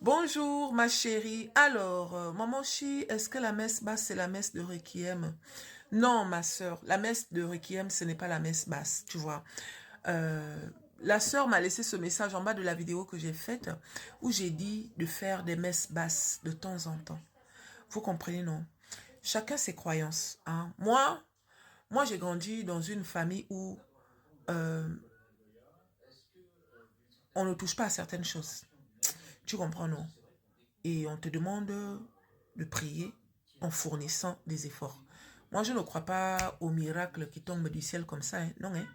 Bonjour ma chérie. Alors, maman Chi, est-ce que la messe basse c'est la messe de Requiem? Non, ma sœur, la messe de Requiem ce n'est pas la messe basse, tu vois. La sœur m'a laissé ce message en bas de la vidéo que j'ai faite où j'ai dit de faire des messes basses de temps en temps. Vous comprenez, non? Chacun ses croyances. Hein. Moi j'ai grandi dans une famille où euh, on ne touche pas à certaines choses. Tu comprends, non? Et on te demande de prier en fournissant des efforts. Moi, je ne crois pas au miracle qui tombe du ciel comme ça. Hein. Non, hein.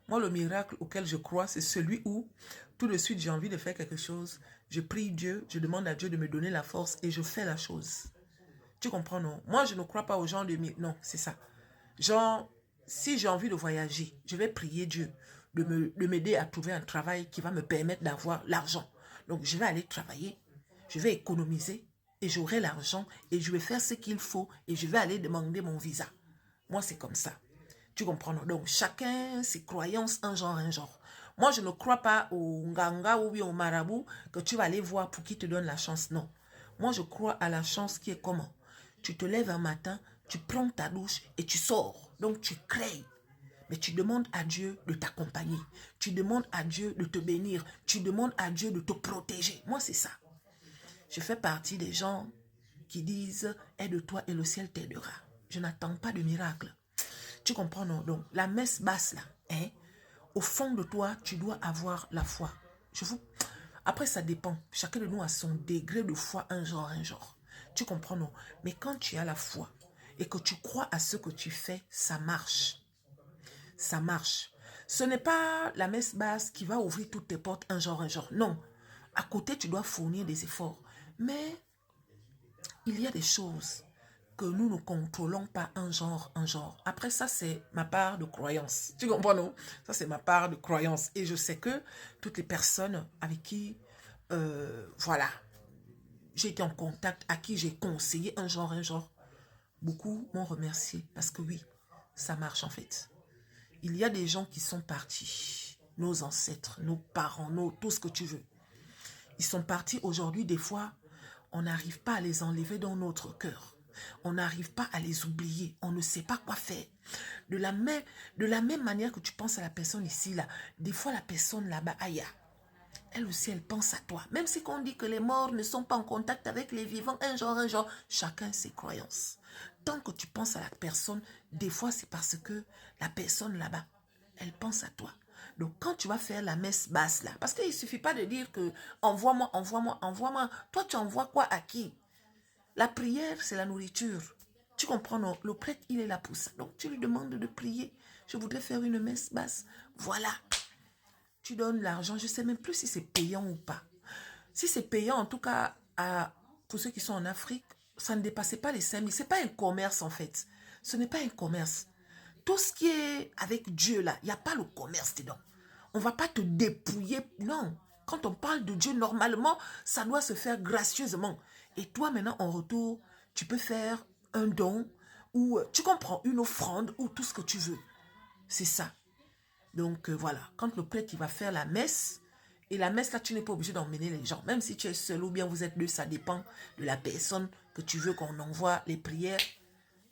Moi, le miracle auquel je crois, c'est celui où tout de suite j'ai envie de faire quelque chose. Je prie Dieu, je demande à Dieu de me donner la force et je fais la chose. Tu comprends, non? Moi, je ne crois pas aux gens de... Non, c'est ça. Genre, si j'ai envie de voyager, je vais prier Dieu de m'aider à trouver un travail qui va me permettre d'avoir l'argent. Donc, je vais aller travailler, je vais économiser et j'aurai l'argent et je vais faire ce qu'il faut et je vais aller demander mon visa. Moi, c'est comme ça. Tu comprends? Non? Donc, chacun ses croyances, un genre, un genre. Moi, je ne crois pas au nganga ou au marabout que tu vas aller voir pour qu'il te donne la chance. Non. Moi, je crois à la chance qui est comment? Tu te lèves un matin, tu prends ta douche et tu sors. Donc, tu crées. Mais tu demandes à Dieu de t'accompagner. Tu demandes à Dieu de te bénir. Tu demandes à Dieu de te protéger. Moi, c'est ça. Je fais partie des gens qui disent « Aide-toi et le ciel t'aidera ». Je n'attends pas de miracle. Tu comprends, non? Donc, la messe basse, là, hein, au fond de toi, tu dois avoir la foi. Après, ça dépend. Chacun de nous a son degré de foi, un genre, un genre. Tu comprends, non? Mais quand tu as la foi et que tu crois à ce que tu fais, ça marche. Ça marche. Ce n'est pas la messe basse qui va ouvrir toutes tes portes, un genre, un genre. Non. À côté, tu dois fournir des efforts. Mais il y a des choses que nous ne contrôlons pas un genre, un genre. Après ça, c'est ma part de croyance. Tu comprends, non? Ça, c'est ma part de croyance. Et je sais que toutes les personnes avec qui, voilà, j'ai été en contact, à qui j'ai conseillé un genre, beaucoup m'ont remercié. Parce que oui, ça marche en fait. Il y a des gens qui sont partis. Nos ancêtres, nos parents, tout ce que tu veux. Ils sont partis aujourd'hui, des fois, on n'arrive pas à les enlever dans notre cœur. On n'arrive pas à les oublier. On ne sait pas quoi faire. De la même manière que tu penses à la personne ici, là, des fois la personne là-bas, aïe, elle aussi, elle pense à toi. Même si on dit que les morts ne sont pas en contact avec les vivants, un genre, chacun ses croyances. Tant que tu penses à la personne, des fois c'est parce que la personne là-bas, elle pense à toi. Donc quand tu vas faire la messe basse là, parce qu'il ne suffit pas de dire que envoie-moi, envoie-moi, envoie-moi. Toi tu envoies quoi à qui? La prière, c'est la nourriture. Tu comprends, non? Le prêtre, il est là pour ça. Donc tu lui demandes de prier. Je voudrais faire une messe basse. Voilà. Tu donnes l'argent, je ne sais même plus si c'est payant ou pas. Si c'est payant, en tout cas, pour ceux qui sont en Afrique, ça ne dépassait pas les 5 000. Ce n'est pas un commerce, en fait. Ce n'est pas un commerce. Tout ce qui est avec Dieu, là, il n'y a pas le commerce dedans. On ne va pas te dépouiller. Non. Quand on parle de Dieu, normalement, ça doit se faire gracieusement. Et toi, maintenant, en retour, tu peux faire un don ou, tu comprends, une offrande ou tout ce que tu veux. C'est ça. Donc voilà, quand le prêtre il va faire la messe, et la messe là, tu n'es pas obligé d'emmener les gens. Même si tu es seul ou bien vous êtes deux, ça dépend de la personne que tu veux qu'on envoie les prières.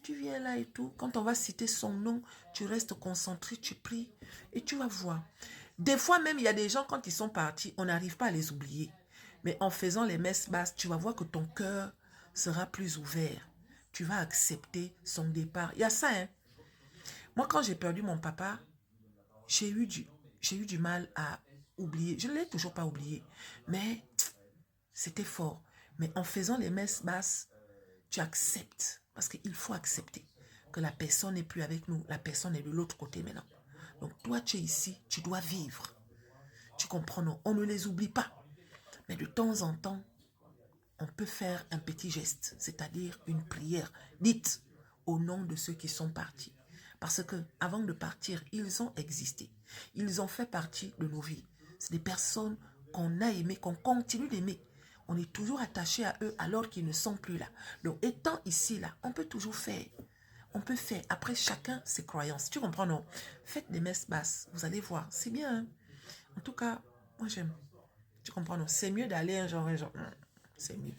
Tu viens là et tout. Quand on va citer son nom, tu restes concentré, tu pries et tu vas voir. Des fois même, il y a des gens, quand ils sont partis, on n'arrive pas à les oublier. Mais en faisant les messes basses, tu vas voir que ton cœur sera plus ouvert. Tu vas accepter son départ. Il y a ça, hein. Moi, quand j'ai perdu mon papa, j'ai eu du mal à oublier. Je ne l'ai toujours pas oublié. Mais c'était fort. Mais en faisant les messes basses, tu acceptes. Parce qu'il faut accepter que la personne n'est plus avec nous. La personne est de l'autre côté maintenant. Donc toi, tu es ici, tu dois vivre. Tu comprends, non? On ne les oublie pas. Mais de temps en temps, on peut faire un petit geste, c'est-à-dire une prière dite au nom de ceux qui sont partis. Parce que avant de partir, ils ont existé. Ils ont fait partie de nos vies. C'est des personnes qu'on a aimées, qu'on continue d'aimer. On est toujours attaché à eux alors qu'ils ne sont plus là. Donc, étant ici, là, on peut toujours faire. On peut faire. Après, chacun ses croyances. Tu comprends, non? Faites des messes basses. Vous allez voir. C'est bien. Hein? En tout cas, moi, j'aime. Tu comprends, non? C'est mieux d'aller un genre, un genre. C'est mieux.